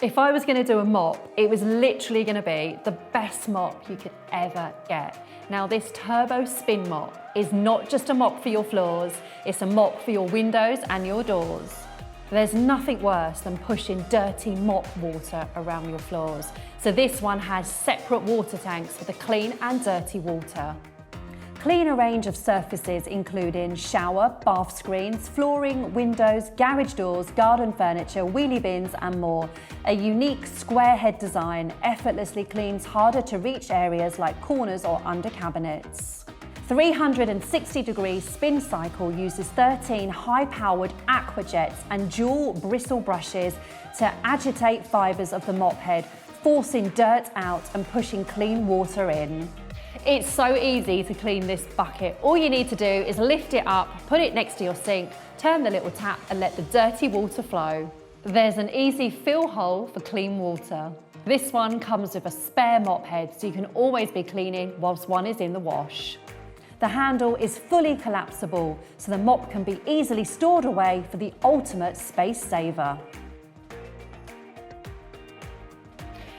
If I was going to do a mop, it was literally going to be the best mop you could ever get. Now, this turbo spin mop is not just a mop for your floors, it's a mop for your windows and your doors. There's nothing worse than pushing dirty mop water around your floors. So this one has separate water tanks for the clean and dirty water. Clean a range of surfaces including shower, bath screens, flooring, windows, garage doors, garden furniture, wheelie bins and more. A unique square head design effortlessly cleans harder to reach areas like corners or under cabinets. 360-degree spin cycle uses 13 high-powered aqua jets and dual bristle brushes to agitate fibres of the mop head, forcing dirt out and pushing clean water in. It's so easy to clean this bucket. All you need to do is lift it up, put it next to your sink, turn the little tap and let the dirty water flow. There's an easy fill hole for clean water. This one comes with a spare mop head so you can always be cleaning whilst one is in the wash. The handle is fully collapsible so the mop can be easily stored away for the ultimate space saver.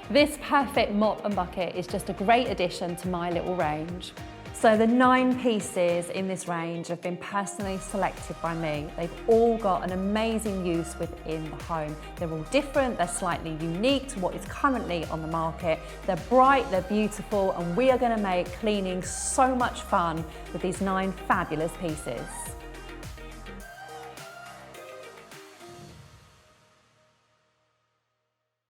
This perfect mop and bucket is just a great addition to my little range. So the 9 pieces in this range have been personally selected by me. They've all got an amazing use within the home. They're all different, they're slightly unique to what is currently on the market. They're bright, they're beautiful, and we are going to make cleaning so much fun with these 9 fabulous pieces.